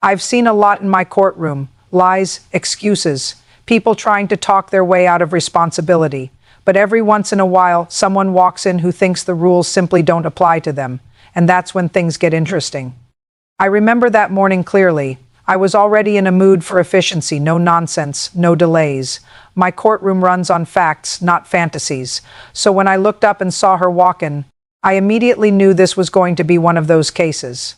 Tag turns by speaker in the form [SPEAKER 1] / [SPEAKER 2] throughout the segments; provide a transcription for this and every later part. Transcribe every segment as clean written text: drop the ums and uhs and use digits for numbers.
[SPEAKER 1] I've seen a lot in my courtroom: lies, excuses, people trying to talk their way out of responsibility. But every once in a while, someone walks in who thinks the rules simply don't apply to them, and that's when things get interesting. I remember that morning clearly. I was already in a mood for efficiency, no nonsense, no delays. My courtroom runs on facts, not fantasies. So when I looked up and saw her walk in, I immediately knew this was going to be one of those cases.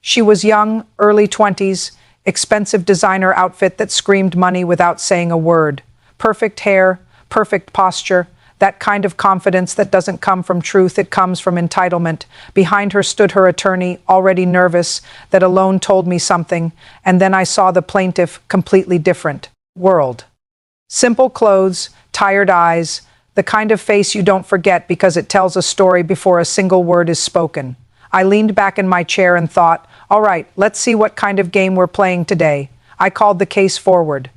[SPEAKER 1] She was young, early 20s, expensive designer outfit that screamed money without saying a word. Perfect hair, perfect posture, that kind of confidence that doesn't come from truth, it comes from entitlement. Behind her stood her attorney, already nervous, that alone told me something, and then I saw the plaintiff, completely different world. Simple clothes, tired eyes, the kind of face you don't forget because it tells a story before a single word is spoken. I leaned back in my chair and thought, all right, let's see what kind of game we're playing today. I called the case forward.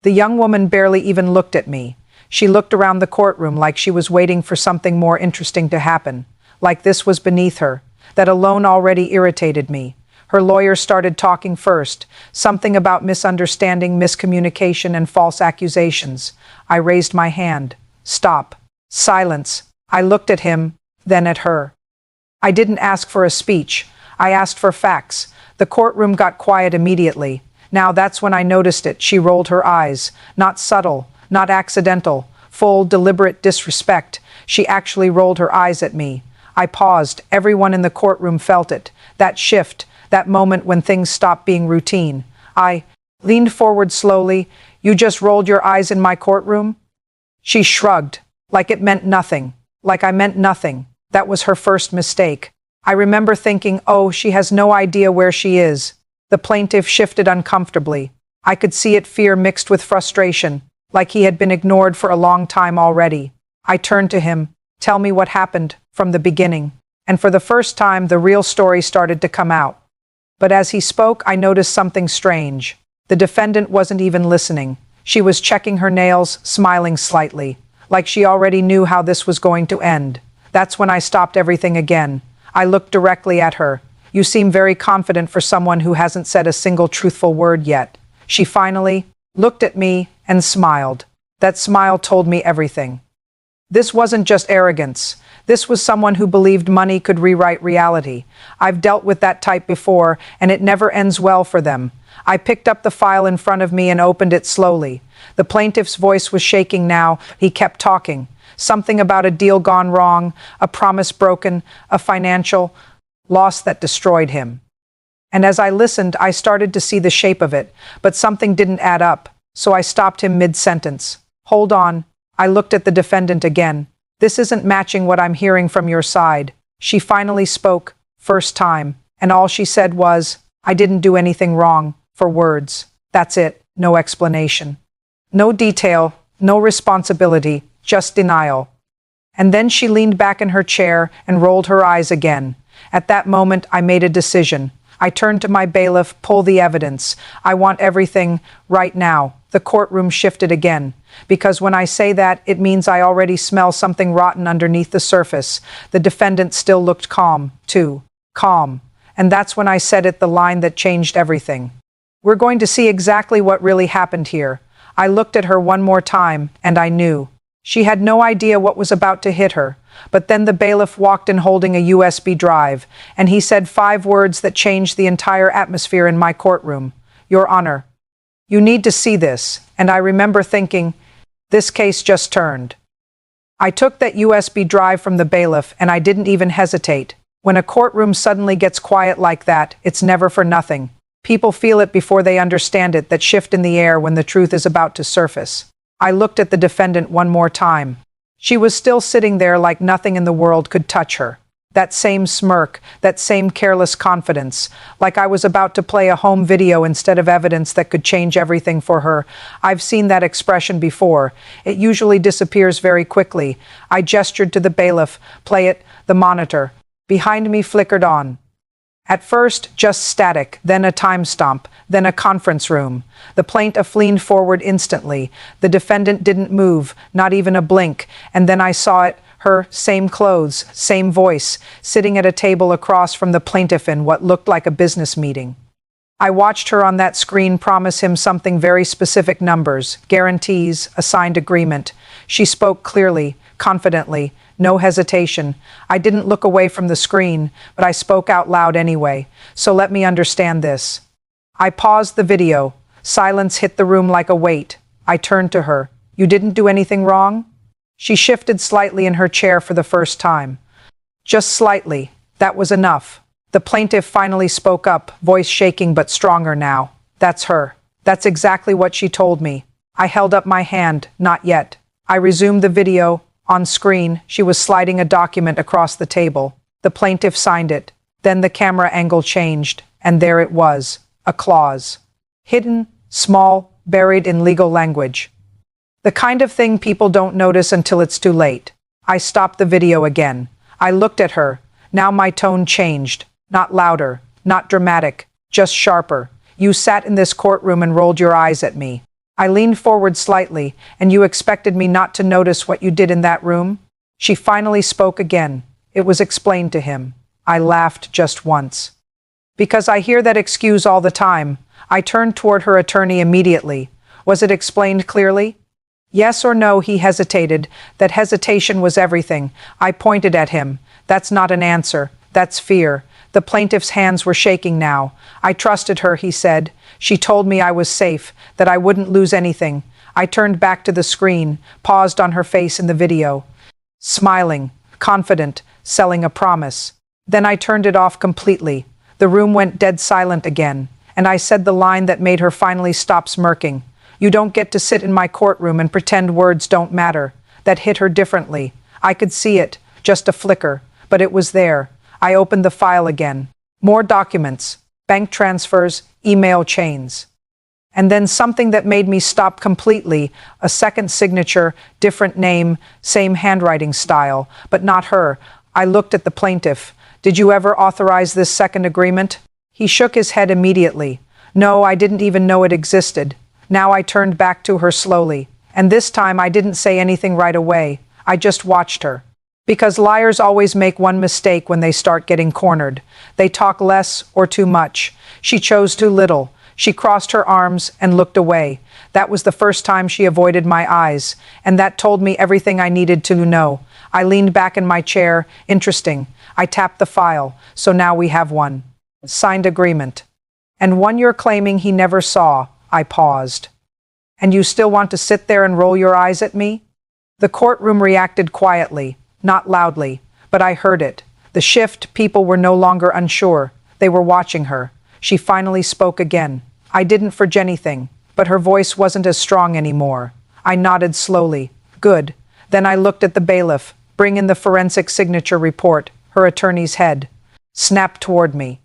[SPEAKER 1] The young woman barely even looked at me. She looked around the courtroom like she was waiting for something more interesting to happen, like this was beneath her. That alone already irritated me. Her lawyer started talking first, something about misunderstanding, miscommunication, and false accusations. I raised my hand. Stop. Silence. I looked at him, then at her. I didn't ask for a speech. I asked for facts. The courtroom got quiet immediately. Now that's when I noticed it. She rolled her eyes. Not subtle, not accidental, full, deliberate disrespect. She actually rolled her eyes at me. I paused. Everyone in the courtroom felt it. That shift, that moment when things stopped being routine. I leaned forward slowly. You just rolled your eyes in my courtroom? She shrugged, like it meant nothing, like I meant nothing. That was her first mistake. I remember thinking, oh, she has no idea where she is. The plaintiff shifted uncomfortably. I could see it, fear mixed with frustration, like he had been ignored for a long time already. I turned to him. Tell me what happened from the beginning. And for the first time, the real story started to come out. But as he spoke, I noticed something strange. The defendant wasn't even listening. She was checking her nails, smiling slightly, like she already knew how this was going to end. That's when I stopped everything again. I looked directly at her. You seem very confident for someone who hasn't said a single truthful word yet. She finally looked at me and smiled. That smile told me everything. This wasn't just arrogance. This was someone who believed money could rewrite reality. I've dealt with that type before, and it never ends well for them. I picked up the file in front of me and opened it slowly. The plaintiff's voice was shaking now. He kept talking. Something about a deal gone wrong, a promise broken, a financial loss that destroyed him. And as I listened, I started to see the shape of it, but something didn't add up, so I stopped him mid-sentence. Hold on. I looked at the defendant again. This isn't matching what I'm hearing from your side. She finally spoke, first time, and all she said was, I didn't do anything wrong, 4 words. That's it, no explanation. No detail, no responsibility, just denial. And then she leaned back in her chair and rolled her eyes again. At that moment, I made a decision. I turned to my bailiff, pull the evidence. I want everything right now. The courtroom shifted again. Because when I say that, it means I already smell something rotten underneath the surface. The defendant still looked calm, too. Calm. And that's when I said it, the line that changed everything. We're going to see exactly what really happened here. I looked at her one more time, and I knew. She had no idea what was about to hit her. But then the bailiff walked in holding a USB drive, and he said 5 words that changed the entire atmosphere in my courtroom. Your Honor, you need to see this. And I remember thinking, this case just turned. I took that USB drive from the bailiff, and I didn't even hesitate. When a courtroom suddenly gets quiet like that, it's never for nothing. People feel it before they understand it, that shift in the air when the truth is about to surface. I looked at the defendant one more time. She was still sitting there like nothing in the world could touch her. That same smirk, that same careless confidence, like I was about to play a home video instead of evidence that could change everything for her. I've seen that expression before. It usually disappears very quickly. I gestured to the bailiff. Play it, the monitor. Behind me flickered on. At first, just static, then a time stamp, then a conference room. The plaintiff leaned forward instantly. The defendant didn't move, not even a blink, and then I saw it, her, same clothes, same voice, sitting at a table across from the plaintiff in what looked like a business meeting. I watched her on that screen promise him something very specific: numbers, guarantees, a signed agreement. She spoke clearly, confidently, no hesitation. I didn't look away from the screen, but I spoke out loud anyway. So let me understand this. I paused the video. Silence hit the room like a weight. I turned to her. You didn't do anything wrong? She shifted slightly in her chair for the first time. Just slightly. That was enough. The plaintiff finally spoke up, voice shaking but stronger now. That's her. That's exactly what she told me. I held up my hand. Not yet. I resumed the video. On screen, she was sliding a document across the table. The plaintiff signed it. Then the camera angle changed, and there it was, a clause. Hidden, small, buried in legal language. The kind of thing people don't notice until it's too late. I stopped the video again. I looked at her. Now my tone changed. Not louder, not dramatic, just sharper. You sat in this courtroom and rolled your eyes at me. I leaned forward slightly, and you expected me not to notice what you did in that room? She finally spoke again. It was explained to him. I laughed just once. Because I hear that excuse all the time. I turned toward her attorney immediately. Was it explained clearly? Yes or no? He hesitated. That hesitation was everything. I pointed at him. That's not an answer. That's fear. The plaintiff's hands were shaking now. I trusted her, he said. She told me I was safe, that I wouldn't lose anything. I turned back to the screen, paused on her face in the video. Smiling, confident, selling a promise. Then I turned it off completely. The room went dead silent again, and I said the line that made her finally stop smirking. You don't get to sit in my courtroom and pretend words don't matter. That hit her differently. I could see it, just a flicker, but it was there. I opened the file again. More documents, bank transfers, email chains. And then something that made me stop completely, a second signature, different name, same handwriting style, but not her. I looked at the plaintiff. Did you ever authorize this second agreement? He shook his head immediately. No, I didn't even know it existed. Now I turned back to her slowly. And this time I didn't say anything right away. I just watched her. Because liars always make one mistake when they start getting cornered. They talk less or too much. She chose too little. She crossed her arms and looked away. That was the first time she avoided my eyes, and that told me everything I needed to know. I leaned back in my chair. Interesting. I tapped the file. So now we have one. Signed agreement. And one you're claiming he never saw. I paused. And you still want to sit there and roll your eyes at me? The courtroom reacted quietly. Not loudly, but I heard it. The shift, people were no longer unsure. They were watching her. She finally spoke again. I didn't forge anything, but her voice wasn't as strong anymore. I nodded slowly. Good. Then I looked at the bailiff. Bring in the forensic signature report. Her attorney's head snapped toward me.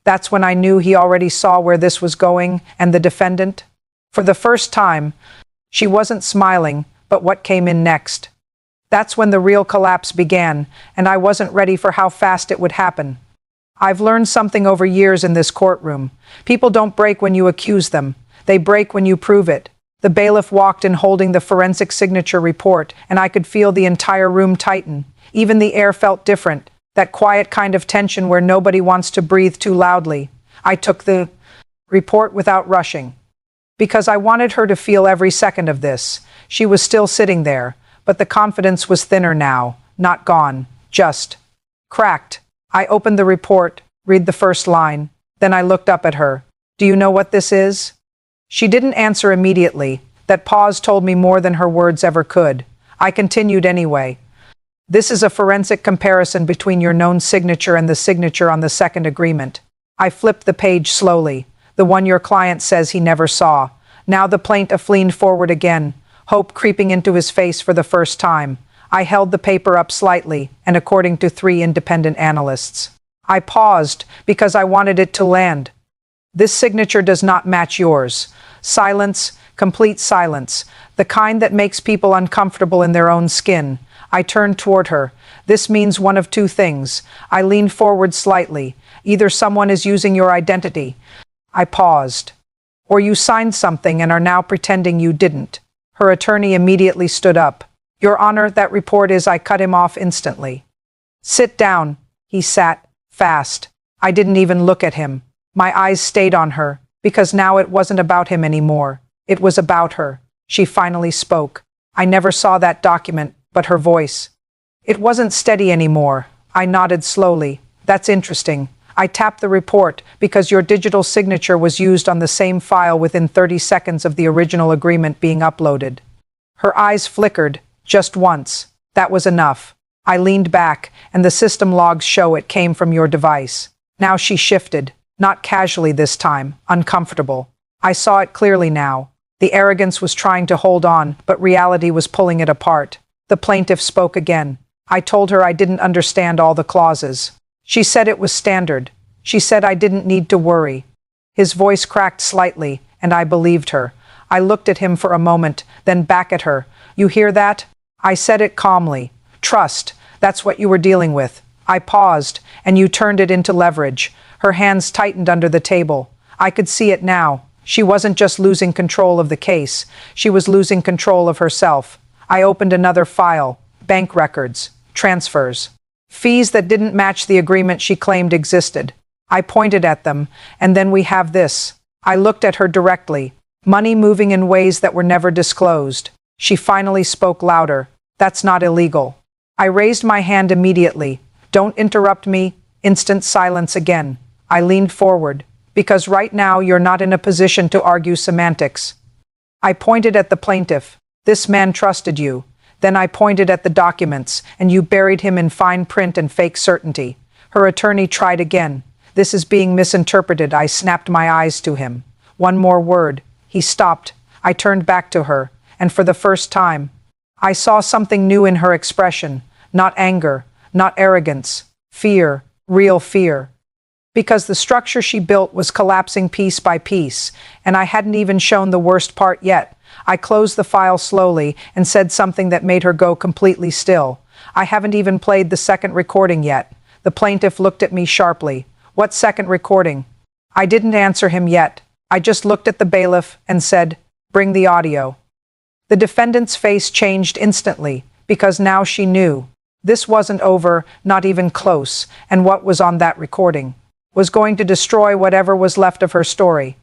[SPEAKER 1] That's when I knew he already saw where this was going, and the defendant. For the first time, she wasn't smiling, but what came in next? That's when the real collapse began, and I wasn't ready for how fast it would happen. I've learned something over years in this courtroom. People don't break when you accuse them. They break when you prove it. The bailiff walked in holding the forensic signature report, and I could feel the entire room tighten. Even the air felt different, that quiet kind of tension where nobody wants to breathe too loudly. I took the report without rushing, because I wanted her to feel every second of this. She was still sitting there. But the confidence was thinner now, not gone, just cracked. I opened the report, read the first line, then I looked up at her. Do you know what this is? She didn't answer immediately. That pause told me more than her words ever could. I continued anyway. This is a forensic comparison between your known signature and the signature on the second agreement. I flipped the page slowly, the one your client says he never saw. Now the plaintiff leaned forward again, hope creeping into his face for the first time. I held the paper up slightly, and according to 3 independent analysts. I paused because I wanted it to land. This signature does not match yours. Silence, complete silence, the kind that makes people uncomfortable in their own skin. I turned toward her. This means one of two things. I leaned forward slightly. Either someone is using your identity. I paused. Or you signed something and are now pretending you didn't. Her attorney immediately stood up. Your Honor, that report is. I cut him off instantly. Sit down. He sat, fast. I didn't even look at him. My eyes stayed on her, because now it wasn't about him anymore. It was about her. She finally spoke. I never saw that document, but her voice. It wasn't steady anymore. I nodded slowly. That's interesting. I tapped the report because your digital signature was used on the same file within 30 seconds of the original agreement being uploaded. Her eyes flickered, just once. That was enough. I leaned back, and the system logs show it came from your device. Now she shifted, not casually this time, uncomfortable. I saw it clearly now. The arrogance was trying to hold on, but reality was pulling it apart. The plaintiff spoke again. I told her I didn't understand all the clauses. She said it was standard. She said I didn't need to worry. His voice cracked slightly, and I believed her. I looked at him for a moment, then back at her. You hear that? I said it calmly. Trust, that's what you were dealing with. I paused, and you turned it into leverage. Her hands tightened under the table. I could see it now. She wasn't just losing control of the case. She was losing control of herself. I opened another file. Bank records. Transfers. Fees that didn't match the agreement she claimed existed. I pointed at them, and then we have this. I looked at her directly. Money moving in ways that were never disclosed. She finally spoke louder. That's not illegal. I raised my hand immediately. Don't interrupt me. Instant silence again. I leaned forward. Because right now you're not in a position to argue semantics. I pointed at the plaintiff. This man trusted you. Then I pointed at the documents, and you buried him in fine print and fake certainty. Her attorney tried again. This is being misinterpreted. I snapped my eyes to him. One more word. He stopped. I turned back to her, and for the first time, I saw something new in her expression. Not anger, not arrogance. Fear, real fear. Because the structure she built was collapsing piece by piece, and I hadn't even shown the worst part yet. I closed the file slowly and said something that made her go completely still. I haven't even played the second recording yet. The plaintiff looked at me sharply. What second recording? I didn't answer him yet. I just looked at the bailiff and said, bring the audio. The defendant's face changed instantly, because now she knew. This wasn't over, not even close, and what was on that recording was going to destroy whatever was left of her story.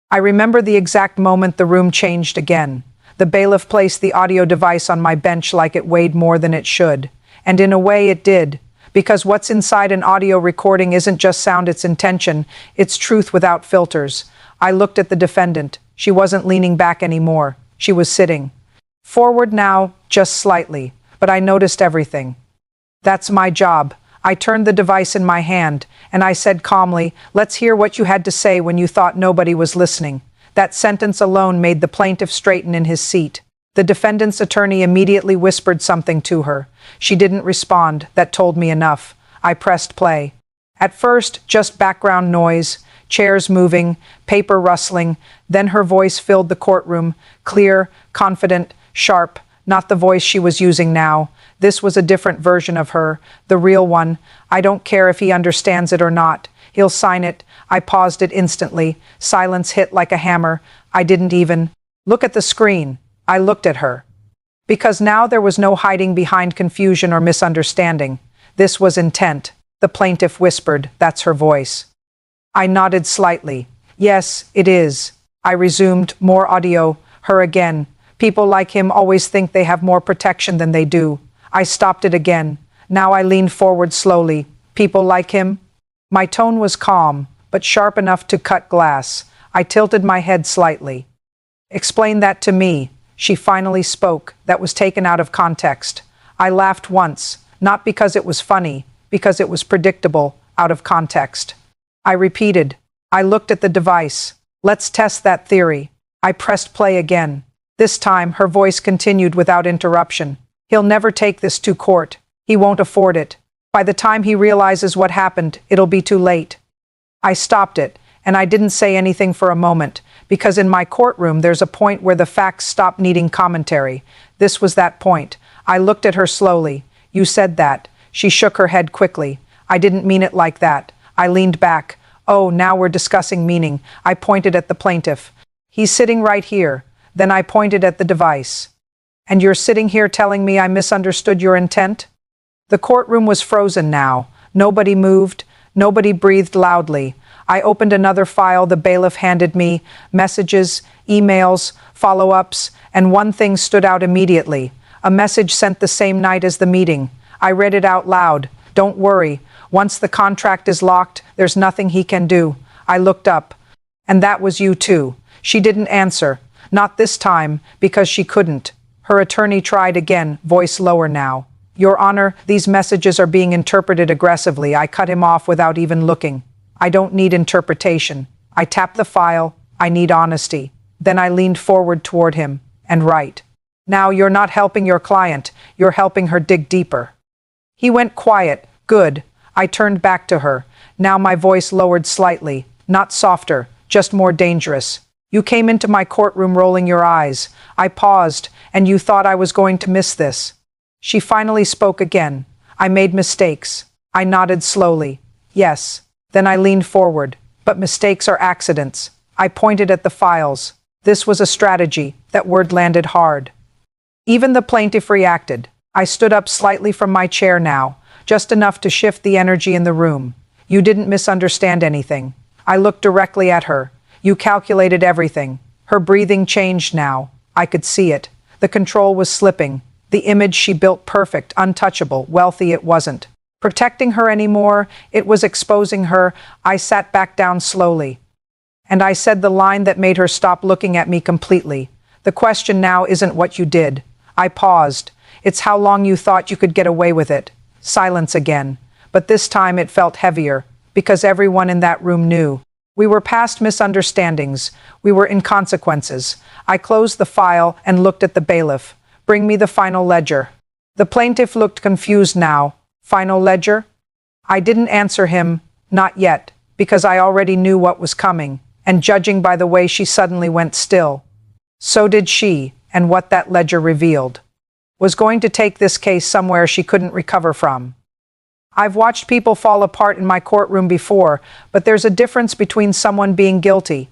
[SPEAKER 1] I remember the exact moment the room changed again. The bailiff placed the audio device on my bench like it weighed more than it should. And in a way it did, because what's inside an audio recording isn't just sound, it's intention, it's truth without filters. I looked at the defendant. She wasn't leaning back anymore. She was sitting forward now, just slightly, but I noticed everything. That's my job. I turned the device in my hand, and I said calmly, let's hear what you had to say when you thought nobody was listening. That sentence alone made the plaintiff straighten in his seat. The defendant's attorney immediately whispered something to her. She didn't respond. That told me enough. I pressed play. At first, just background noise, chairs moving, paper rustling. Then her voice filled the courtroom, clear, confident, sharp, not the voice she was using now. This was a different version of her, the real one. I don't care if he understands it or not. He'll sign it. I paused it instantly. Silence hit like a hammer. I didn't even look at the screen. I looked at her. Because now there was no hiding behind confusion or misunderstanding. This was intent. The plaintiff whispered. That's her voice. I nodded slightly. Yes, it is. I resumed. More audio. Her again. People like him always think they have more protection than they do. I stopped it again. Now I leaned forward slowly. People like him? My tone was calm, but sharp enough to cut glass. I tilted my head slightly. Explain that to me. She finally spoke. That was taken out of context. I laughed once, not because it was funny, because it was predictable, out of context. I repeated. I looked at the device. Let's test that theory. I pressed play again. This time, her voice continued without interruption. He'll never take this to court. He won't afford it. By the time he realizes what happened, it'll be too late. I stopped it, and I didn't say anything for a moment, because in my courtroom there's a point where the facts stop needing commentary. This was that point. I looked at her slowly. You said that. She shook her head quickly. I didn't mean it like that. I leaned back. Oh, now we're discussing meaning. I pointed at the plaintiff. He's sitting right here. Then I pointed at the device. And you're sitting here telling me I misunderstood your intent? The courtroom was frozen now. Nobody moved. Nobody breathed loudly. I opened another file the bailiff handed me, messages, emails, follow-ups, and one thing stood out immediately. A message sent the same night as the meeting. I read it out loud. "Don't worry. Once the contract is locked, there's nothing he can do." I looked up. "And that was you too." She didn't answer. Not this time, because she couldn't. Her attorney tried again, voice lower now. "Your Honor, these messages are being interpreted aggressively." I cut him off without even looking. "I don't need interpretation." I tapped the file. "I need honesty." Then I leaned forward toward him. "And right. Now you're not helping your client, you're helping her dig deeper." He went quiet. "Good." I turned back to her. Now my voice lowered slightly. Not softer, just more dangerous. "You came into my courtroom rolling your eyes." I paused, "And you thought I was going to miss this." She finally spoke again. "I made mistakes." I nodded slowly. "Yes." Then I leaned forward. "But mistakes are accidents." I pointed at the files. This was a strategy. That word landed hard. Even the plaintiff reacted. I stood up slightly from my chair now, just enough to shift the energy in the room. "You didn't misunderstand anything." I looked directly at her. "You calculated everything." Her breathing changed now. I could see it. The control was slipping. The image she built perfect, untouchable, wealthy it wasn't. Protecting her anymore, it was exposing her. I sat back down slowly. And I said the line that made her stop looking at me completely. "The question now isn't what you did." I paused. "It's how long you thought you could get away with it." Silence again. But this time it felt heavier, because everyone in that room knew. We were past misunderstandings. We were in consequences. I closed the file and looked at the bailiff. "Bring me the final ledger." The plaintiff looked confused now. "Final ledger?" I didn't answer him. Not yet, because I already knew what was coming, and judging by the way she suddenly went still. So did she, and what that ledger revealed was going to take this case somewhere she couldn't recover from. I've watched people fall apart in my courtroom before, but there's a difference between someone being guilty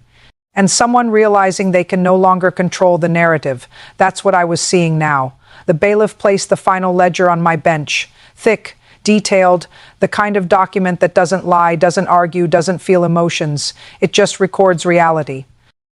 [SPEAKER 1] and someone realizing they can no longer control the narrative. That's what I was seeing now. The bailiff placed the final ledger on my bench. Thick, detailed, the kind of document that doesn't lie, doesn't argue, doesn't feel emotions. It just records reality.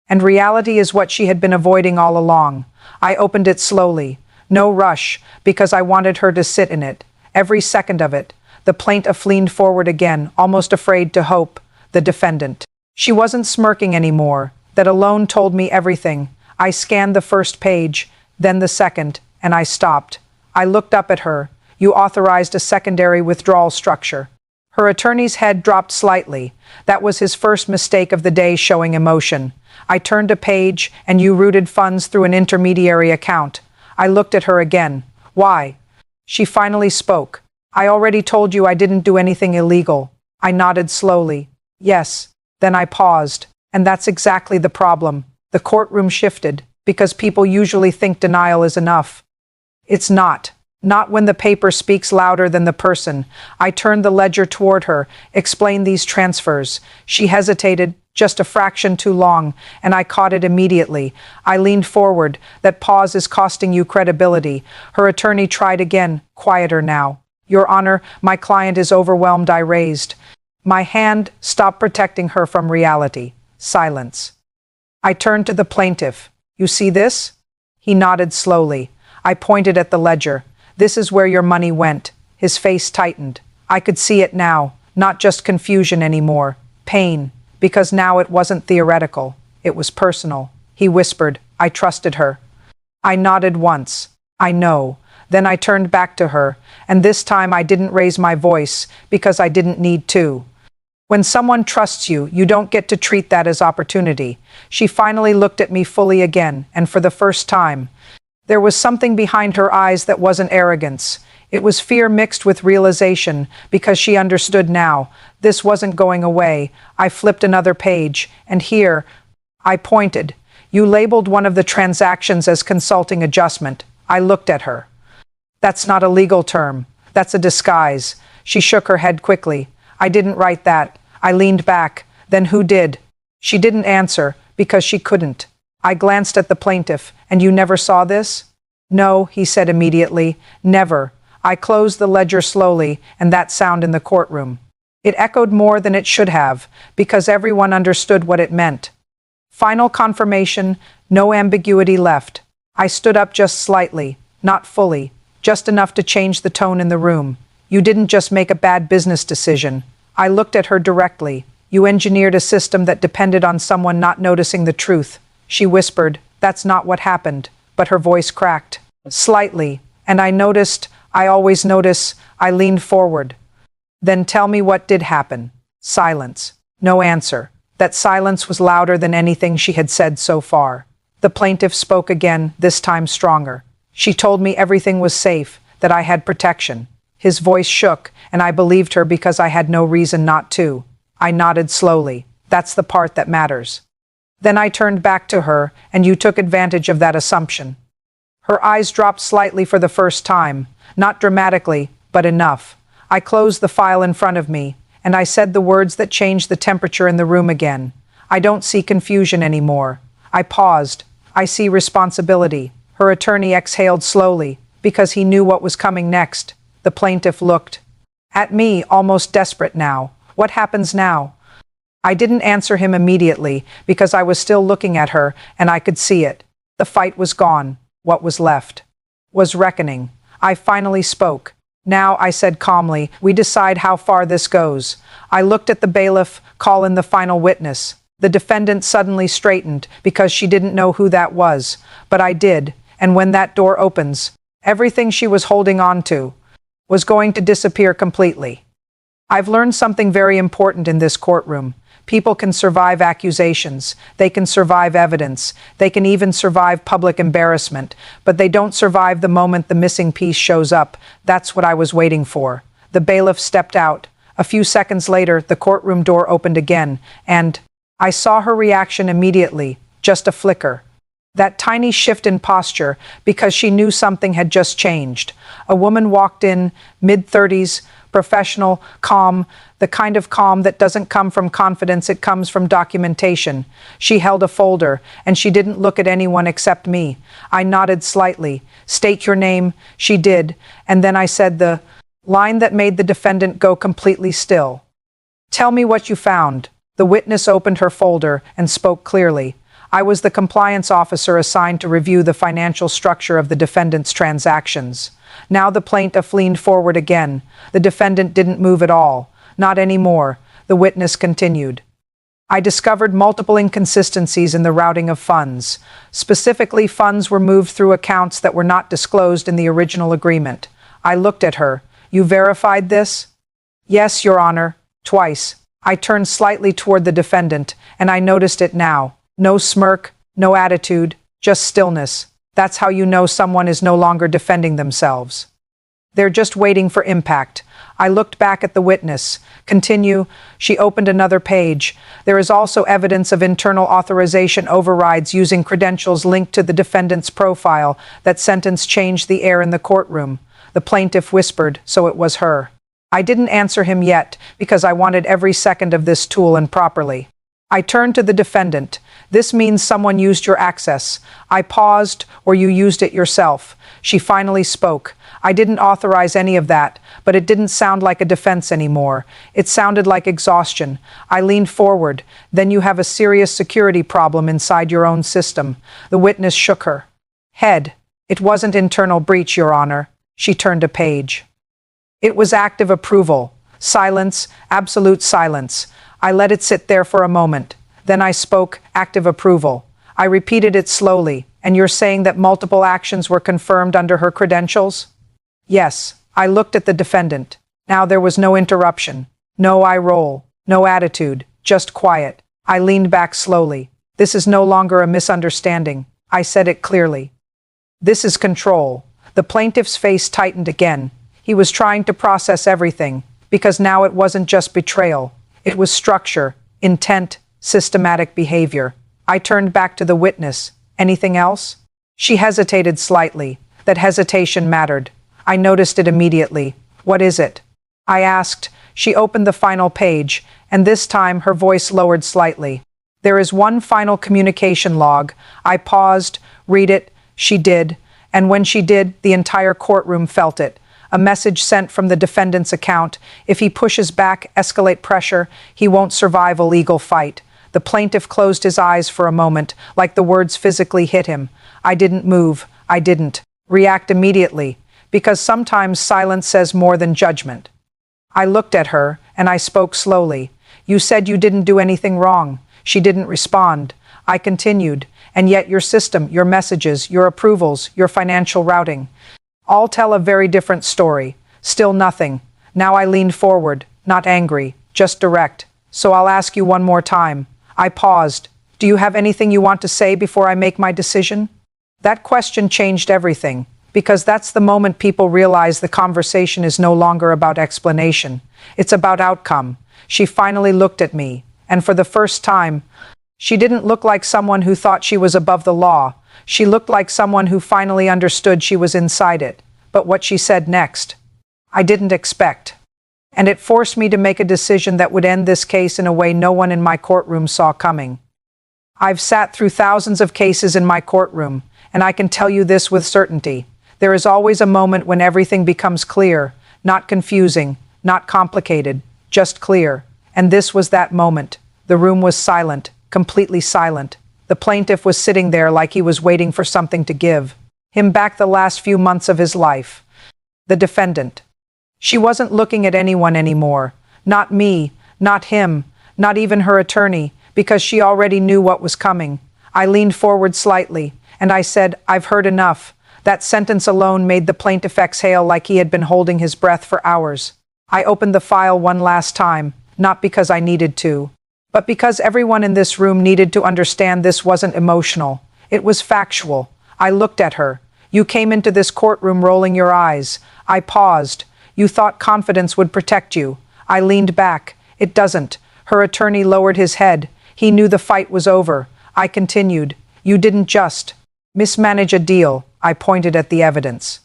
[SPEAKER 1] And reality is what she had been avoiding all along. I opened it slowly. No rush, because I wanted her to sit in it. Every second of it. The plaintiff leaned forward again, almost afraid to hope. The defendant. She wasn't smirking anymore. That alone told me everything. I scanned the first page, then the second, and I stopped. I looked up at her. "You authorized a secondary withdrawal structure." Her attorney's head dropped slightly. That was his first mistake of the day, showing emotion. "I turned a page, and you routed funds through an intermediary account." I looked at her again. "Why?" She finally spoke. "I already told you I didn't do anything illegal." I nodded slowly. "Yes." Then I paused. And that's exactly the problem. The courtroom shifted, because people usually think denial is enough. It's not. Not when the paper speaks louder than the person. I turned the ledger toward her, explained these transfers. She hesitated, just a fraction too long, and I caught it immediately. I leaned forward. "That pause is costing you credibility." Her attorney tried again, quieter now. "Your Honor, my client is overwhelmed." I raised my hand, stopped protecting her from reality. Silence. I turned to the plaintiff. "You see this?" He nodded slowly. I pointed at the ledger. "This is where your money went." His face tightened. I could see it now, not just confusion anymore. Pain, because now it wasn't theoretical. It was personal. He whispered, "I trusted her." I nodded once. "I know." Then I turned back to her, and this time I didn't raise my voice, because I didn't need to. When someone trusts you, you don't get to treat that as opportunity. She finally looked at me fully again, and for the first time. There was something behind her eyes that wasn't arrogance. It was fear mixed with realization, because she understood now. This wasn't going away. I flipped another page, and here, I pointed. "You labeled one of the transactions as consulting adjustment." I looked at her. "That's not a legal term. That's a disguise." She shook her head quickly. "I didn't write that." I leaned back. "Then who did?" She didn't answer, because she couldn't. I glanced at the plaintiff. "And you never saw this?" "No," he said immediately. "Never." I closed the ledger slowly, and that sound in the courtroom. It echoed more than it should have, because everyone understood what it meant. Final confirmation, no ambiguity left. I stood up just slightly, not fully, just enough to change the tone in the room. You didn't just make a bad business decision. I looked at her directly. You engineered a system that depended on someone not noticing the truth. She whispered, "That's not what happened," but her voice cracked. Slightly, and I always notice, I leaned forward. "Then tell me what did happen." Silence. No answer. That silence was louder than anything she had said so far. The plaintiff spoke again, this time stronger. She told me everything was safe, that I had protection. His voice shook, and I believed her because I had no reason not to. I nodded slowly. That's the part that matters. Then I turned back to her, and you took advantage of that assumption. Her eyes dropped slightly for the first time, not dramatically, but enough. I closed the file in front of me, and I said the words that changed the temperature in the room again. I don't see confusion anymore. I paused. I see responsibility. Her attorney exhaled slowly, because he knew what was coming next. The plaintiff looked at me, almost desperate now. What happens now? I didn't answer him immediately, because I was still looking at her, and I could see it. The fight was gone. What was left was reckoning. I finally spoke. "Now," I said calmly, "we decide how far this goes." I looked at the bailiff, call in the final witness. The defendant suddenly straightened, because she didn't know who that was. But I did, and when that door opens, everything she was holding on to was going to disappear completely. I've learned something very important in this courtroom. People can survive accusations, they can survive evidence, they can even survive public embarrassment, but they don't survive the moment the missing piece shows up. That's what I was waiting for. The bailiff stepped out. A few seconds later, the courtroom door opened again, and I saw her reaction immediately, just a flicker. That tiny shift in posture, because she knew something had just changed. A woman walked in, mid-30s, professional, calm, the kind of calm that doesn't come from confidence, it comes from documentation. She held a folder, and she didn't look at anyone except me. I nodded slightly. "State your name." She did, and then I said the line that made the defendant go completely still. "Tell me what you found." The witness opened her folder and spoke clearly. "I was the compliance officer assigned to review the financial structure of the defendant's transactions." Now the plaintiff leaned forward again. The defendant didn't move at all. "Not anymore," the witness continued. "I discovered multiple inconsistencies in the routing of funds. Specifically, funds were moved through accounts that were not disclosed in the original agreement." I looked at her. "You verified this?" "Yes, Your Honor, twice." I turned slightly toward the defendant, and I noticed it now. No smirk, no attitude, just stillness. That's how you know someone is no longer defending themselves. They're just waiting for impact. I looked back at the witness. "Continue." She opened another page. "There is also evidence of internal authorization overrides using credentials linked to the defendant's profile. That sentence changed the air in the courtroom." The plaintiff whispered, "So it was her." I didn't answer him yet, because I wanted every second of this tool and properly. I turned to the defendant. "This means someone used your access." I paused, "Or you used it yourself." She finally spoke. "I didn't authorize any of that," but it didn't sound like a defense anymore. It sounded like exhaustion. I leaned forward. "Then you have a serious security problem inside your own system." The witness shook her head. "It wasn't internal breach, Your Honor." She turned a page. "It was active approval." Silence, absolute silence. I let it sit there for a moment. Then I spoke, "Active approval." I repeated it slowly. "And you're saying that multiple actions were confirmed under her credentials?" "Yes." I looked at the defendant. Now there was no interruption, no eye roll, no attitude, just quiet. I leaned back slowly. "This is no longer a misunderstanding." I said it clearly. "This is control." The plaintiff's face tightened again. He was trying to process everything, because now it wasn't just betrayal. It was structure, intent, systematic behavior. I turned back to the witness. "Anything else?" She hesitated slightly. That hesitation mattered. I noticed it immediately. "What is it?" I asked. She opened the final page, and this time her voice lowered slightly. "There is one final communication log." I paused. "Read it." She did. And when she did, the entire courtroom felt it. A message sent from the defendant's account: if he pushes back, escalate pressure, he won't survive a legal fight. The plaintiff closed his eyes for a moment, like the words physically hit him. I didn't move. I didn't react immediately, because sometimes silence says more than judgment. I looked at her, and I spoke slowly. You said you didn't do anything wrong. She didn't respond. I continued. And yet your system, your messages, your approvals, your financial routing, all tell a very different story. Still nothing. Now I leaned forward, not angry, just direct. So I'll ask you one more time. I paused. Do you have anything you want to say before I make my decision? That question changed everything, because that's the moment people realize the conversation is no longer about explanation. It's about outcome. She finally looked at me, and for the first time, she didn't look like someone who thought she was above the law. She looked like someone who finally understood she was inside it. But what she said next, I didn't expect. And it forced me to make a decision that would end this case in a way no one in my courtroom saw coming. I've sat through thousands of cases in my courtroom, and I can tell you this with certainty. There is always a moment when everything becomes clear, not confusing, not complicated, just clear. And this was that moment. The room was silent, completely silent. The plaintiff was sitting there like he was waiting for something to give him back the last few months of his life. The defendant. She wasn't looking at anyone anymore. Not me, not him, not even her attorney, because she already knew what was coming. I leaned forward slightly, and I said, I've heard enough. That sentence alone made the plaintiff exhale like he had been holding his breath for hours. I opened the file one last time, not because I needed to, but because everyone in this room needed to understand this wasn't emotional. It was factual. I looked at her. You came into this courtroom rolling your eyes. I paused. You thought confidence would protect you. I leaned back. It doesn't. Her attorney lowered his head. He knew the fight was over. I continued. You didn't just mismanage a deal. I pointed at the evidence.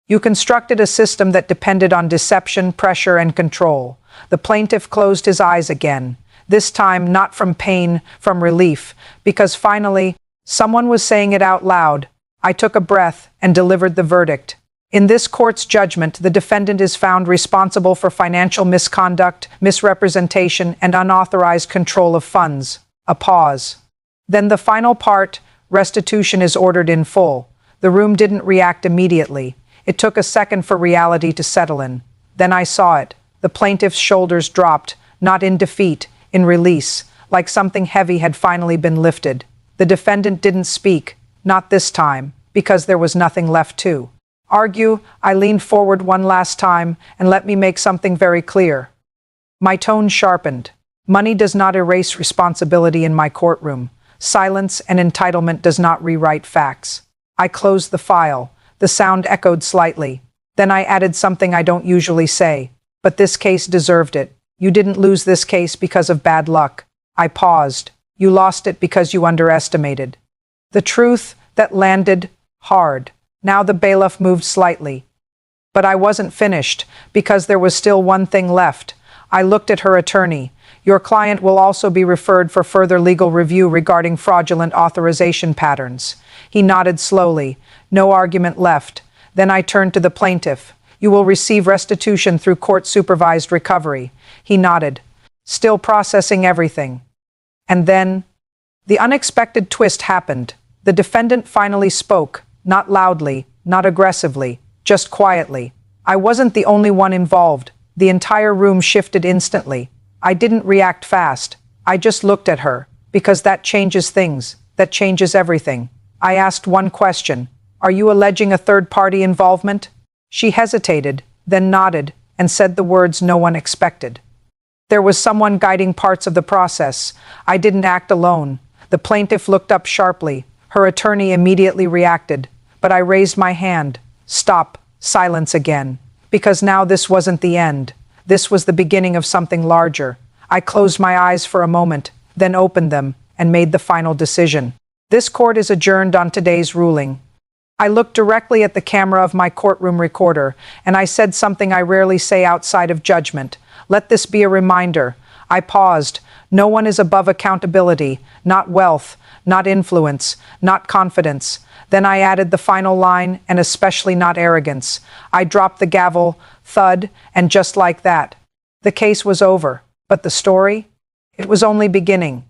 [SPEAKER 1] You constructed a system that depended on deception, pressure, and control. The plaintiff closed his eyes again. This time not from pain, from relief, because finally, someone was saying it out loud. I took a breath and delivered the verdict. In this court's judgment, the defendant is found responsible for financial misconduct, misrepresentation, and unauthorized control of funds. A pause. Then the final part, restitution, is ordered in full. The room didn't react immediately. It took a second for reality to settle in. Then I saw it. The plaintiff's shoulders dropped, not in defeat, in release, like something heavy had finally been lifted. The defendant didn't speak, not this time, because there was nothing left to argue. I leaned forward one last time, and let me make something very clear. My tone sharpened. Money does not erase responsibility in my courtroom. Silence and entitlement does not rewrite facts. I closed the file. The sound echoed slightly. Then I added something I don't usually say. But this case deserved it. You didn't lose this case because of bad luck. I paused. You lost it because you underestimated. The truth that landed hard. Now the bailiff moved slightly. But I wasn't finished, because there was still one thing left. I looked at her attorney. Your client will also be referred for further legal review regarding fraudulent authorization patterns. He nodded slowly. No argument left. Then I turned to the plaintiff. You will receive restitution through court-supervised recovery. He nodded, still processing everything. And then, the unexpected twist happened. The defendant finally spoke, not loudly, not aggressively, just quietly. I wasn't the only one involved. The entire room shifted instantly. I didn't react fast. I just looked at her, because that changes things, that changes everything. I asked one question. Are you alleging a third-party involvement? She hesitated, then nodded, and said the words no one expected. There was someone guiding parts of the process. I didn't act alone. The plaintiff looked up sharply. Her attorney immediately reacted, but I raised my hand. Stop. Silence again. Because now this wasn't the end. This was the beginning of something larger. I closed my eyes for a moment, then opened them, and made the final decision. This court is adjourned on today's ruling. I looked directly at the camera of my courtroom recorder, and I said something I rarely say outside of judgment. Let this be a reminder. I paused. No one is above accountability, not wealth, not influence, not confidence. Then I added the final line, and especially not arrogance. I dropped the gavel, thud, and just like that, the case was over. But the story? It was only beginning.